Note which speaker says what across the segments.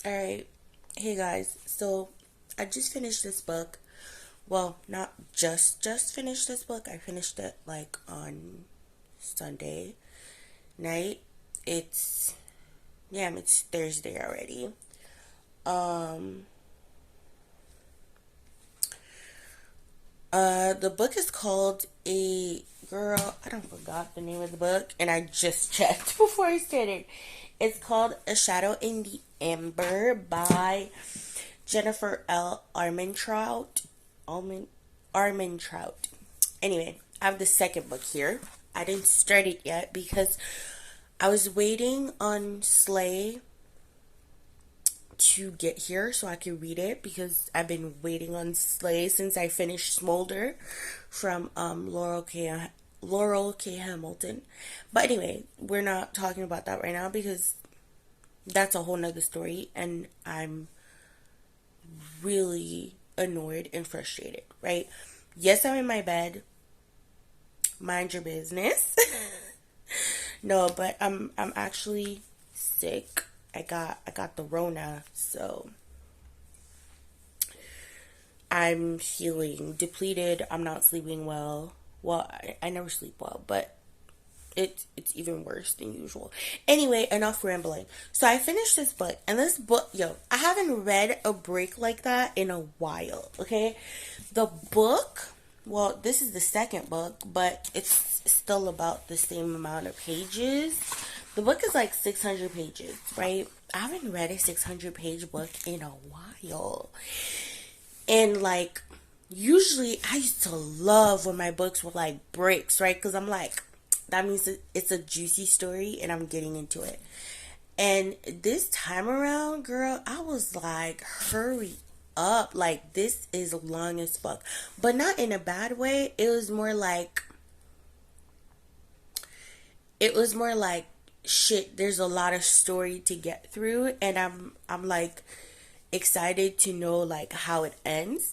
Speaker 1: Alright, hey guys, so I just finished this book. Well, not just finished this book. I finished it like on Sunday night. It's it's Thursday already. Um the book is called A Girl, I don't forgot the name of the book and I just checked before I started. It's called A Shadow in the Ember by Jennifer L. Armentrout. Armentrout. Anyway, I have the second book here. I didn't start it yet because I was waiting on Slay to get here so I could read it because I've been waiting on Slay since I finished Smolder from Laurel K. Hamilton. But anyway, we're not talking about that right now because that's a whole nother story and I'm really annoyed and frustrated, right? Yes, I'm in my bed. Mind your business. No, but I'm actually sick. I got the Rona, so I'm feeling depleted. I'm not sleeping well. Well, I never sleep well, but it's even worse than usual. Anyway, enough rambling. So I finished this book, and this book, I haven't read a break like that in a while. Okay, the book. Well, this is the second book, but it's still about the same amount of pages. The book is like 600 pages, right? I haven't read a 600-page book in a while. And like, usually I used to love when my books were like breaks, right? Because I'm like, that means it's a juicy story and I'm getting into it. And this time around, girl, I was like, hurry up. Like, this is long as fuck. But not in a bad way. It was more like shit, there's a lot of story to get through and I'm like excited to know like how it ends.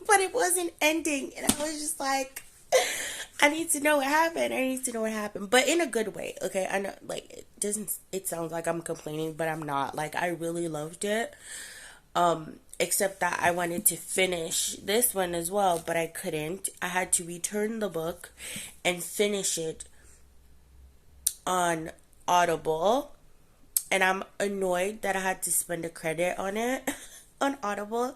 Speaker 1: But it wasn't ending and I was just like, I need to know what happened. I need to know what happened, but in a good way. Okay, I know, like, it sounds like I'm complaining, but I'm not. Like, I really loved it. Except that I wanted to finish this one as well, but I couldn't. I had to return the book and finish it on Audible, and I'm annoyed that I had to spend a credit on it on Audible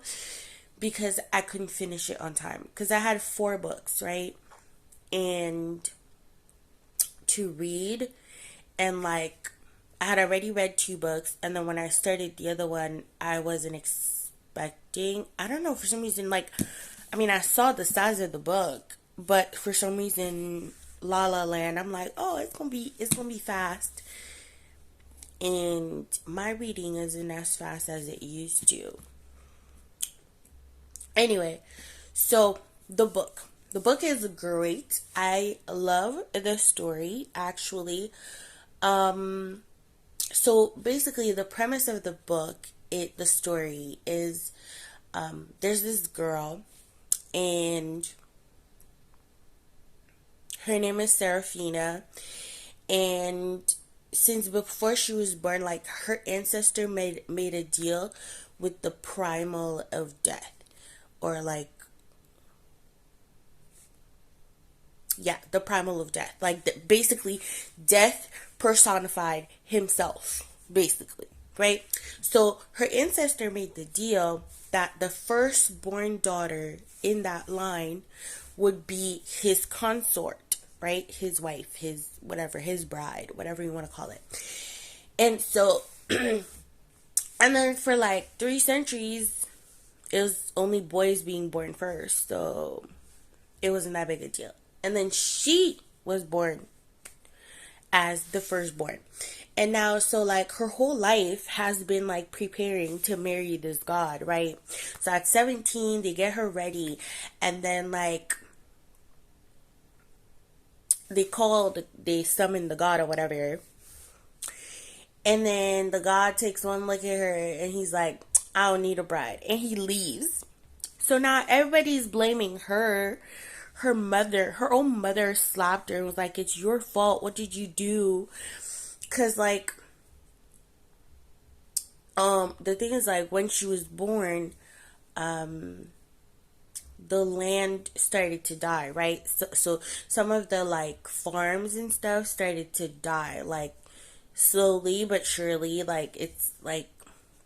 Speaker 1: because I couldn't finish it on time because I had four books, right? And to read, and like, I had already read two books, and then when I started the other one, I wasn't expecting, I don't know, for some reason, like, I mean, I saw the size of the book, but for some reason, La La Land, I'm like, oh, it's gonna be fast, and my reading isn't as fast as it used to. Anyway, so the book is great. I love the story, actually. um so basically, the premise of the book, the story is, there's this girl, and her name is Serafina, and since before she was born, like, her ancestor made a deal with the primal of death, or like, yeah, the primal of death, like, basically death personified himself, basically, right? So her ancestor made the deal that the firstborn daughter in that line would be his consort, right? His wife, his whatever, his bride, whatever you want to call it. And so, and then for like 3 centuries, it was only boys being born first, so it wasn't that big a deal. And then she was born as the firstborn. And now, so like, her whole life has been like preparing to marry this god, right? So at 17, they get her ready, and then like, they summon the god or whatever. And then the god takes one look at her and he's like, I don't need a bride. And he leaves. So now everybody's blaming her. Her own mother slapped her and was like, it's your fault. What did you do? Because, like, the thing is, like, when she was born, the land started to die, right? So some of the, like, farms and stuff started to die, like, slowly but surely, like, it's, like,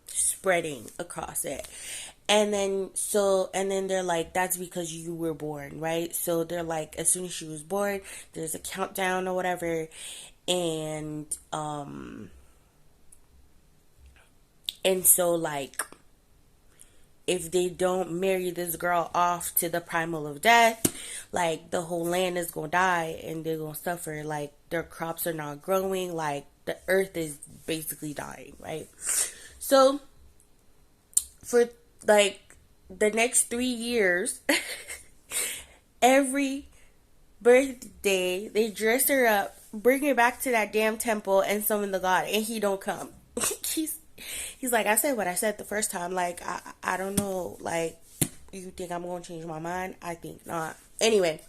Speaker 1: spreading across it. And then they're like, that's because you were born, right? So they're like, as soon as she was born, there's a countdown or whatever. And, and so, like, if they don't marry this girl off to the primal of death, like, the whole land is gonna die and they're gonna suffer. Like, their crops are not growing. Like, the earth is basically dying, right? So, for, like, the next 3 years, every birthday, they dress her up, bring her back to that damn temple, and summon the god, and he don't come. he's he's like, I said what I said the first time. Like, I don't know. Like, you think I'm gonna change my mind? I think not. Anyway,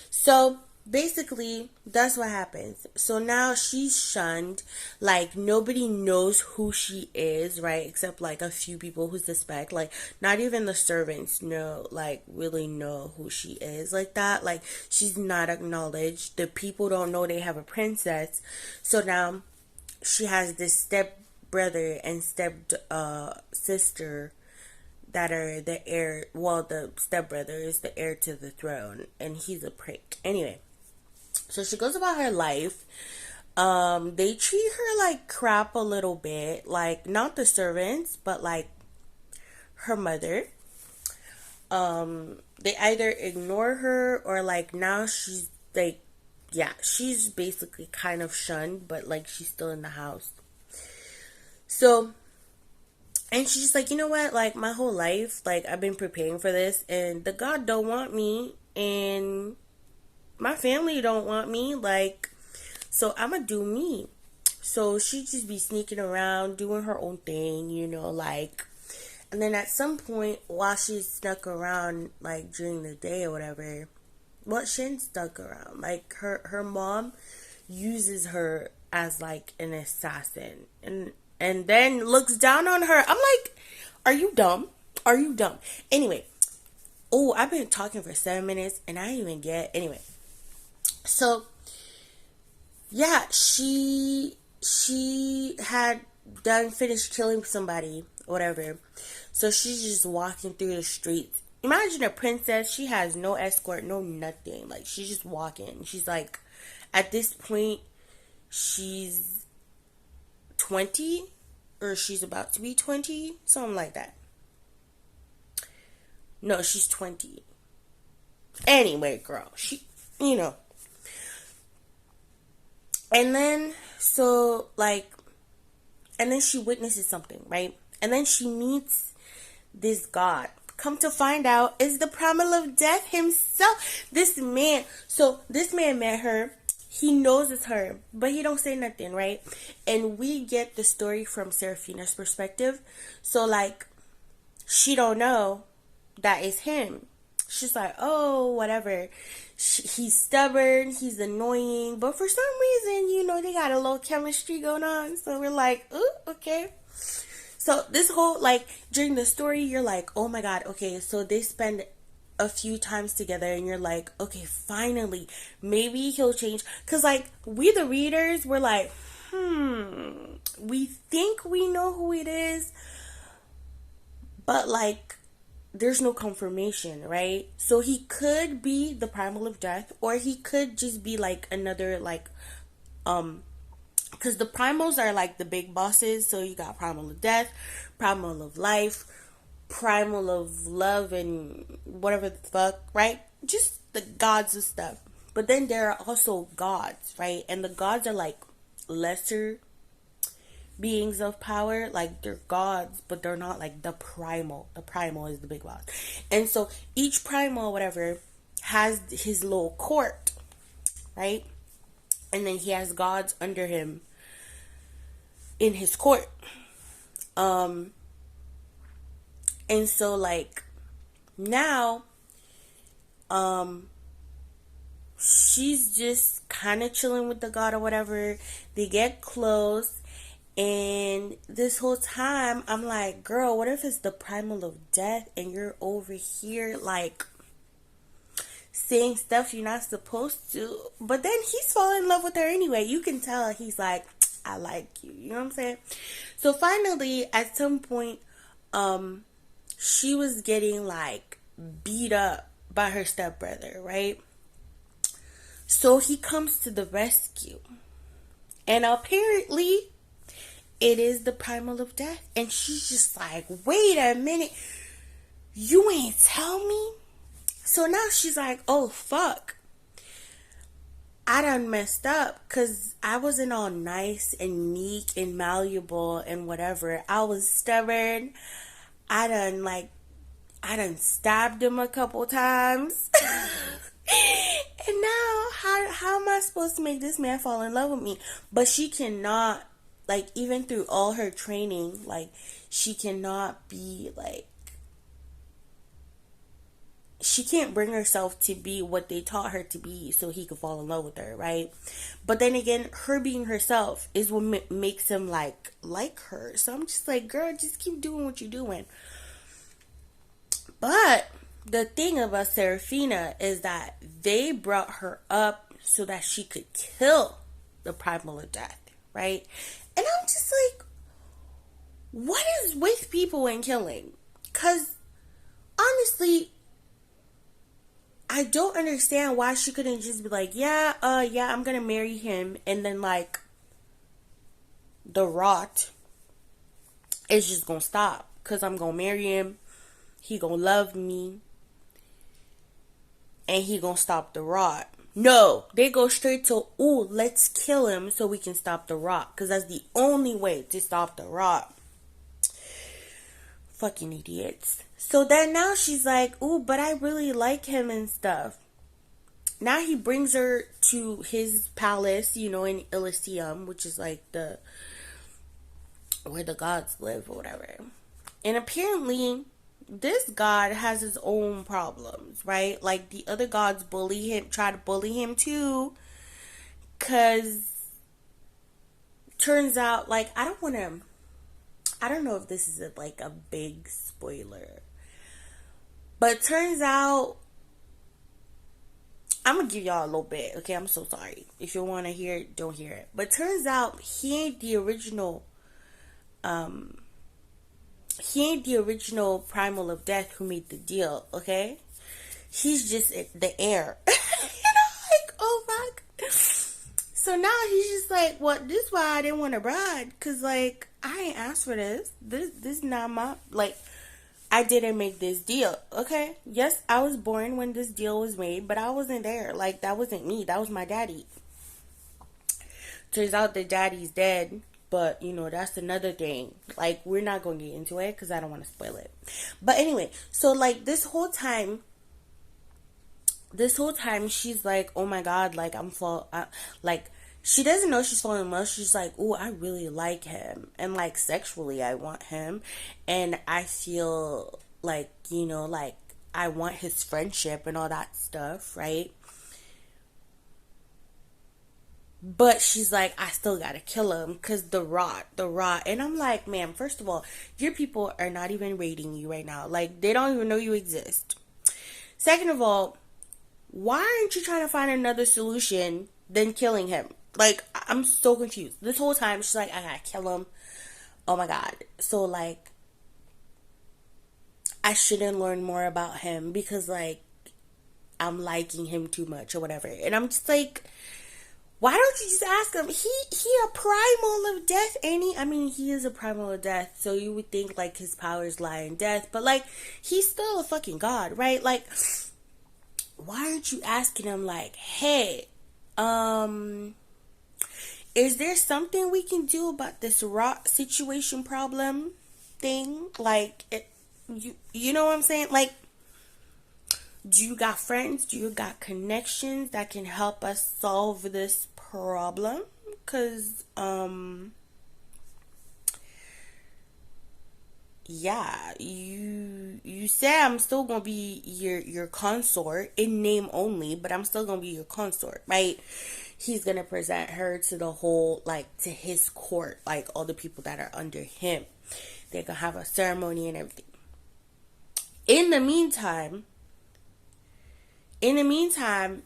Speaker 1: so basically that's what happens. So now she's shunned. Like, nobody knows who she is, right? Except, like, a few people who suspect. Like, not even the servants know, like, really know who she is, like that. Like, she's not acknowledged. The people don't know they have a princess. So now she has this step brother and step sister that are the heir. Well, the stepbrother is the heir to the throne, and he's a prick. Anyway, so she goes about her life. They treat her like crap a little bit, like, not the servants, but, like, her mother. They either ignore her, or, like, now she's like, yeah, she's basically kind of shunned, but, like, she's still in the house. So, and she's like, you know what? Like, my whole life, like, I've been preparing for this, and the God don't want me, and my family don't want me. Like, so I'm gonna do me. So she just be sneaking around, doing her own thing, like. And then at some point, while she's stuck around, like, during the day or whatever, well, she ain't stuck around. Like, her mom uses her as, like, an assassin. And then looks down on her. I'm like, are you dumb? Are you dumb? Anyway. Oh, I've been talking for 7 minutes and I didn't even get... Anyway. So, yeah, she had finished killing somebody, whatever. So she's just walking through the streets. Imagine a princess. She has no escort, no nothing. Like, she's just walking. She's like, at this point, she's 20, or she's about to be 20, something like that. No, she's 20. Anyway, girl, and then, so, like, and then she witnesses something, right? And then she meets this god. Come to find out, is the primal of death himself. This man met her. He knows it's her, but he don't say nothing, right? And we get the story from Seraphina's perspective. So, like, she don't know that it's him. She's like, oh, whatever. He's stubborn, he's annoying, but for some reason, they got a little chemistry going on. So we're like, ooh, okay. So this whole, like, during the story, you're like, oh my god, okay, so they spend a few times together, and you're like, okay, finally, maybe he'll change. Because, like, we the readers, we're like, we think we know who it is, but, like, there's no confirmation, right? So he could be the primal of death, or he could just be, like, another, like, because the primals are, like, the big bosses. So you got primal of death, primal of life, primal of love, and whatever the fuck, right? Just the gods of stuff. But then there are also gods, right? And the gods are, like, lesser beings of power. Like, they're gods, but they're not, like, the primal. The primal is the big boss. And so each primal, whatever, has his little court, right? And then he has gods under him in his court. And so, like, now, she's just kind of chilling with the god or whatever. They get close, And this whole time, I'm like, girl, what if it's the primal of death and you're over here, like, saying stuff you're not supposed to? But then he's falling in love with her anyway. You can tell he's like, I like you. You know what I'm saying? So finally, at some point, she was getting, like, beat up by her stepbrother, right? So he comes to the rescue. And apparently, it is the primal of death. And she's just like, wait a minute. You ain't tell me? So now she's like, oh, fuck. I done messed up because I wasn't all nice and meek and malleable and whatever. I was stubborn. I done stabbed him a couple times. And now, how am I supposed to make this man fall in love with me? But she cannot, like, even through all her training, like, she cannot be, like, she can't bring herself to be what they taught her to be so he could fall in love with her, right? But then again, her being herself is what makes him, like her. So I'm just like, girl, just keep doing what you're doing. But the thing about Serafina is that they brought her up so that she could kill the primal of death, right? And I'm just like, what is with people and killing? Because honestly, I don't understand why she couldn't just be like, yeah, I'm gonna marry him, and then, like, the rot is just gonna stop because I'm gonna marry him, he gonna love me, and he gonna stop the rot. No, they go straight to, ooh, let's kill him so we can stop the rot, because that's the only way to stop the rot. Fucking idiots. So then now she's like, ooh, but I really like him and stuff. Now he brings her to his palace, you know, in Elysium, which is like where the gods live or whatever. And apparently, this god has his own problems, right? Like, the other gods try to bully him too. Because turns out, like, I don't know if this is like a big spoiler. But turns out, I'm going to give y'all a little bit, okay? I'm so sorry. If you want to hear it, don't hear it. But turns out, he ain't the original primal of death who made the deal, okay? He's just the heir. And I'm like, oh, fuck. So now he's just like, well, this is why I didn't want a bride. Because, like, I ain't asked for this. This is not my, like, I didn't make this deal, okay? Yes, I was born when this deal was made, but I wasn't there. Like, that wasn't me. That was my daddy. Turns out the daddy's dead, but, you know, that's another thing. Like, we're not going to get into it because I don't want to spoil it. But anyway, so, like, this whole time, she's like, oh my God, like, like, she doesn't know she's falling in love. She's like, oh, I really like him. And, like, sexually, I want him. And I feel like, you know, like, I want his friendship and all that stuff, right? But she's like, I still gotta kill him because the rot. And I'm like, man, first of all, your people are not even rating you right now. Like, they don't even know you exist. Second of all, why aren't you trying to find another solution than killing him? Like, I'm so confused. This whole time, she's like, I gotta kill him. Oh my God. So, like, I shouldn't learn more about him because, like, I'm liking him too much or whatever. And I'm just like, why don't you just ask him? He a primal of death, ain't he? I mean, he is a primal of death, so you would think, like, his powers lie in death. But, like, he's still a fucking god, right? Like, why aren't you asking him, like, hey, is there something we can do about this rot situation problem thing? Like, you know what I'm saying? Like, do you got friends? Do you got connections that can help us solve this problem? Because, yeah, you say I'm still gonna be your consort in name only, but I'm still gonna be your consort, right? he's gonna present her to the whole, like, to his court, like all the people that are under him. They're gonna have a ceremony and everything. In the meantime,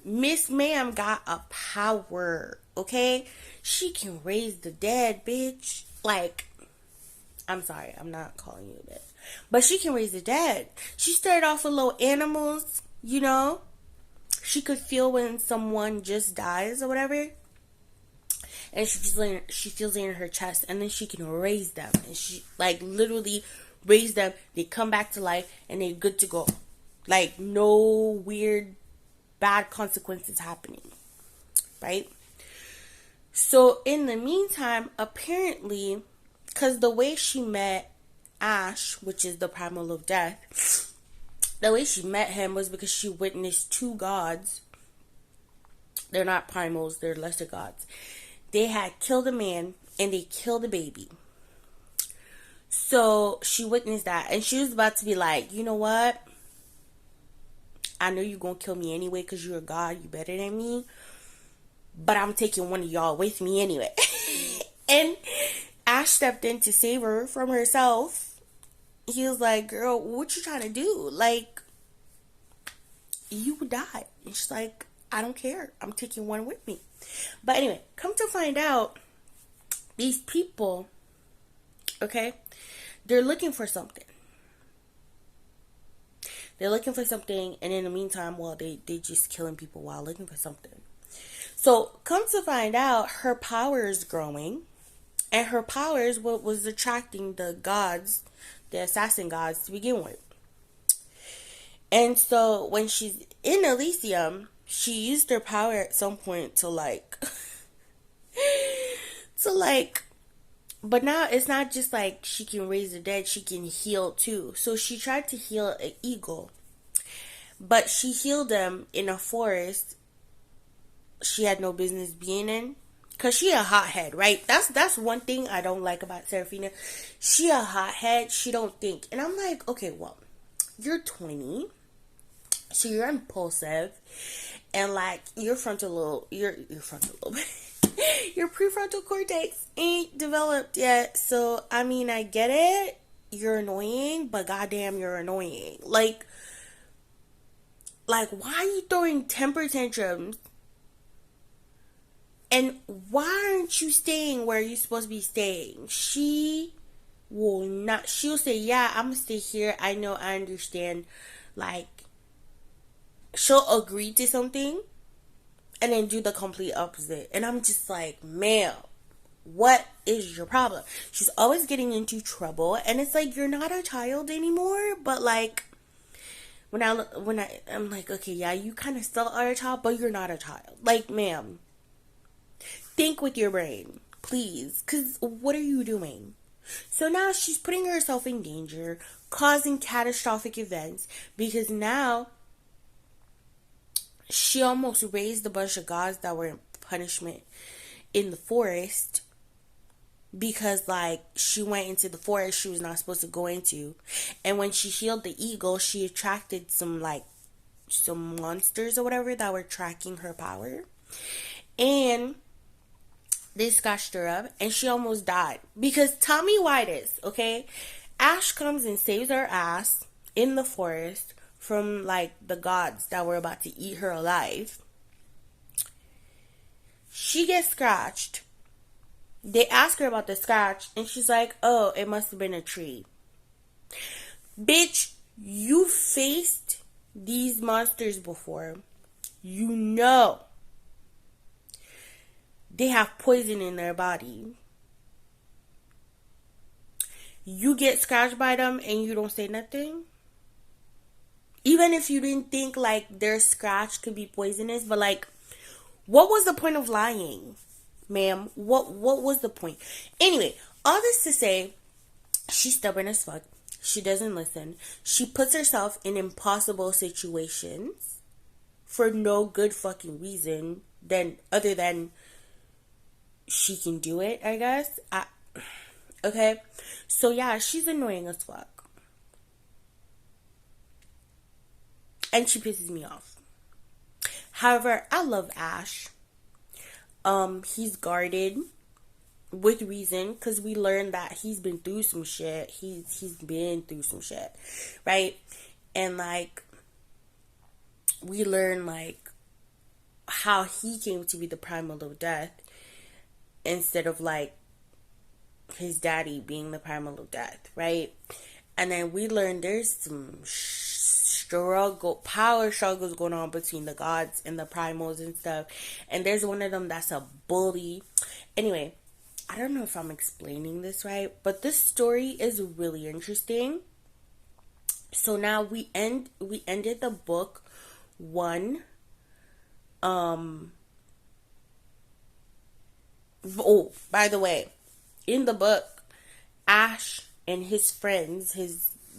Speaker 1: Miss Ma'am got a power, okay? She can raise the dead, bitch. Like, I'm sorry, I'm not calling you that. But she can raise the dead. She started off with little animals, you know? She could feel when someone just dies or whatever. And she feels it in her chest. And then she can raise them. And she, like, literally raise them. They come back to life and they're good to go. Like, no weird, bad consequences happening. Right? So, in the meantime, apparently, because the way she met Ash, which is the primal of death, the way she met him was because she witnessed two gods. They're not primals, they're lesser gods. They had killed a man and they killed a baby. So she witnessed that and she was about to be like, you know what? I know you're going to kill me anyway because you're a god, you better than me. But I'm taking one of y'all with me anyway. And Ash stepped in to save her from herself. He was like, girl, what you trying to do? Like, you would die. And she's like, I don't care. I'm taking one with me. But anyway, come to find out, these people, okay, they're looking for something. They're looking for something, and in the meantime, well, they just killing people while looking for something. So, come to find out, her power is growing, and her power is what was attracting the gods, the assassin gods, to begin with. And so, when she's in Elysium, she used her power at some point to, like, but now it's not just like she can raise the dead, she can heal too. So she tried to heal an eagle, but she healed them in a forest she had no business being in. Cause she a hothead, right? That's one thing I don't like about Serafina. She a hothead. She don't think. And I'm like, okay, well, you're 20, so you're impulsive, and like your frontal lobe, your prefrontal cortex ain't developed yet. So I mean, I get it. You're annoying, but goddamn, you're annoying. Like, why are you throwing temper tantrums? And why aren't you staying where you're supposed to be staying? She will not. She'll say, yeah, I'm going to stay here. I know, I understand. Like, she'll agree to something and then do the complete opposite. And I'm just like, ma'am, what is your problem? She's always getting into trouble. And it's like, you're not a child anymore. But like, I'm like, okay, yeah, you kind of still are a child, but you're not a child. Like, ma'am, think with your brain, please, because what are you doing? So now she's putting herself in danger, causing catastrophic events, because now she almost raised a bunch of gods that were in punishment in the forest, because like she went into the forest she was not supposed to go into, and when she healed the eagle, she attracted some monsters or whatever that were tracking her power, and they scratched her up, and she almost died. Because tell me why this, okay? Ash comes and saves her ass in the forest from, like, the gods that were about to eat her alive. She gets scratched. They ask her about the scratch, and she's like, oh, it must have been a tree. Bitch, you faced these monsters before. You know they have poison in their body. You get scratched by them and you don't say nothing? Even if you didn't think like their scratch could be poisonous, but like, what was the point of lying, ma'am? What was the point? Anyway, all this to say, she's stubborn as fuck. She doesn't listen. She puts herself in impossible situations for no good fucking reason other than she can do it, I guess. Okay? So, yeah, she's annoying as fuck. And she pisses me off. However, I love Ash. He's guarded with reason, because we learned that he's been through some shit. He's been through some shit, right? And like, we learn like how he came to be the primal of death instead of like his daddy being the primal of death, right? And then we learn there's some power struggles going on between the gods and the primals and stuff. And there's one of them that's a bully. Anyway, I don't know if I'm explaining this right, but this story is really interesting. So now we ended the book one. Oh, by the way, in the book, Ash and his friends,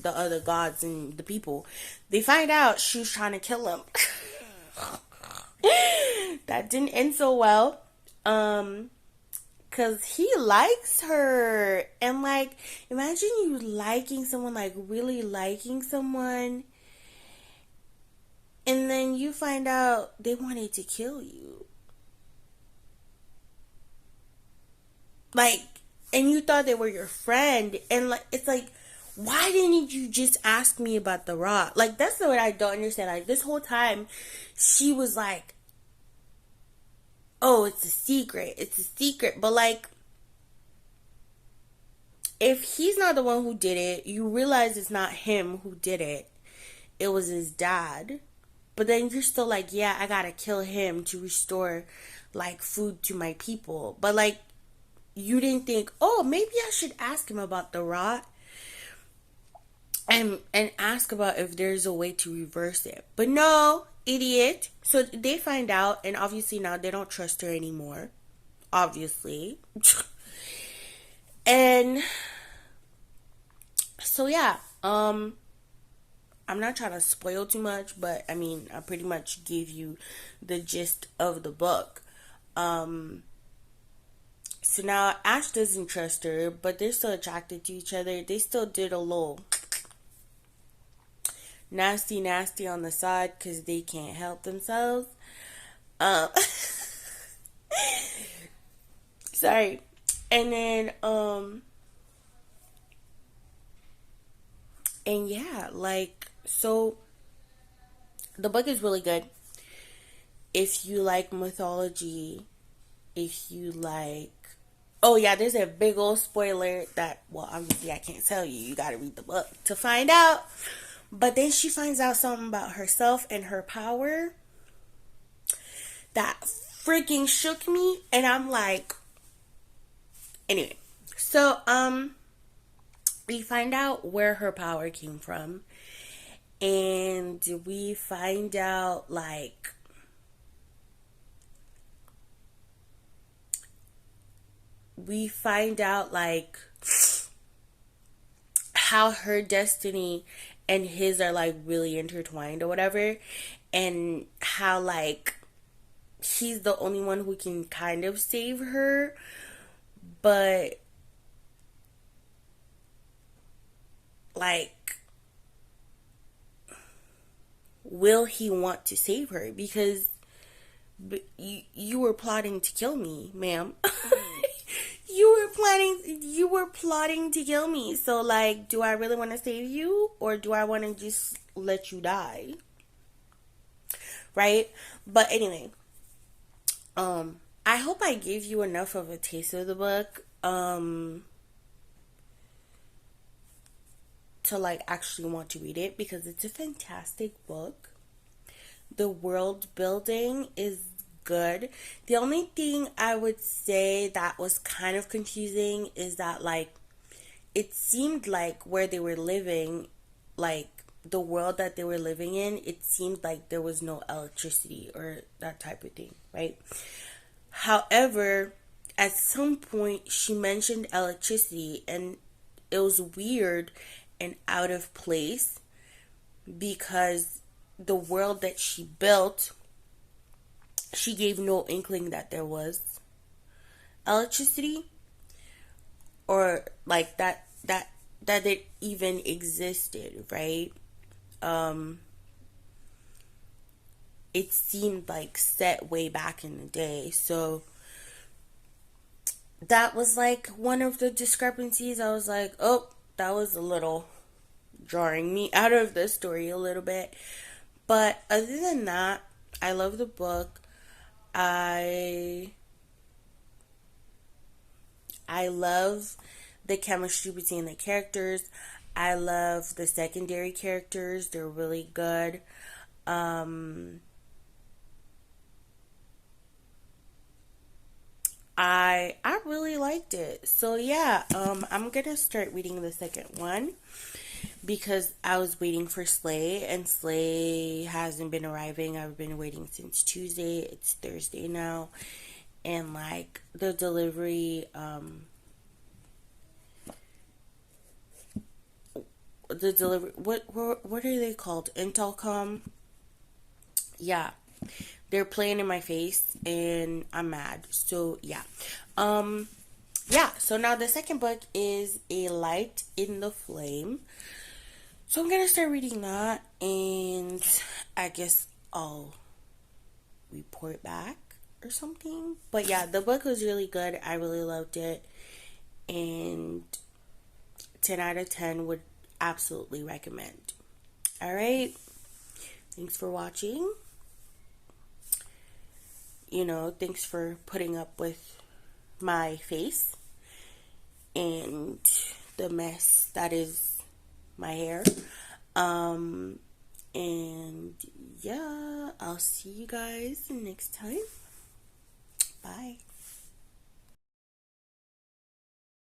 Speaker 1: the other gods and the people, they find out she was trying to kill him. That didn't end so well. Cause he likes her. And like, imagine you liking someone, like really liking someone, and then you find out they wanted to kill you. Like, and you thought they were your friend, and like, it's like, why didn't you just ask me about the rock? Like, that's what I don't understand. Like, this whole time, she was like, oh, it's a secret. It's a secret. But like, if he's not the one who did it, you realize it's not him who did it. It was his dad. But then you're still like, yeah, I gotta kill him to restore like food to my people. But like, you didn't think, oh, maybe I should ask him about the rot and ask about if there's a way to reverse it. But no, idiot. So they find out, and obviously now they don't trust her anymore. Obviously. And so yeah, I'm not trying to spoil too much, but I mean, I pretty much gave you the gist of the book. So now Ash doesn't trust her, but they're still attracted to each other. They still did a little nasty on the side because they can't help themselves. Sorry. And then, and yeah, like, so the book is really good. If you like mythology, if you like, oh yeah, there's a big old spoiler that, well, obviously I can't tell you. You gotta read the book to find out. But then she finds out something about herself and her power that freaking shook me. And I'm like, anyway. So, we find out where her power came from. And we find out, like, how her destiny and his are like really intertwined or whatever, and how like he's the only one who can kind of save her, but like, will he want to save her? Because you were plotting to kill me, ma'am. You were plotting to kill me. So like, do I really want to save you, or do I want to just let you die? Right? But anyway, I hope I gave you enough of a taste of the book to like actually want to read it, because it's a fantastic book. The world building is good. The only thing I would say that was kind of confusing is that like, it seemed like where they were living, like the world that they were living in, it seemed like there was no electricity or that type of thing, right? However, at some point she mentioned electricity, and it was weird and out of place, because the world that she built, she gave no inkling that there was electricity, or like that it even existed, right? It seemed like set way back in the day. So that was like one of the discrepancies. I was like, oh, that was a little drawing me out of the story a little bit. But other than that, I love the book. I I love the chemistry between the characters. I love the secondary characters. They're really good. Um I really liked it. So yeah, I'm going to start reading the second one because I was waiting for Slay and Slay hasn't been arriving. I've been waiting since Tuesday. It's Thursday now. And like the delivery, what are they called? Intelcom. Yeah, they're playing in my face and I'm mad. So yeah. Um yeah, so now the second book is A Light in the Flame. So I'm gonna start reading that and I guess I'll report back or something. But yeah, the book was really good. I really loved it. And 10 out of 10 would absolutely recommend. Alright. Thanks for watching. Thanks for putting up with my face and the mess that is my hair. And yeah, I'll see you guys next time. Bye.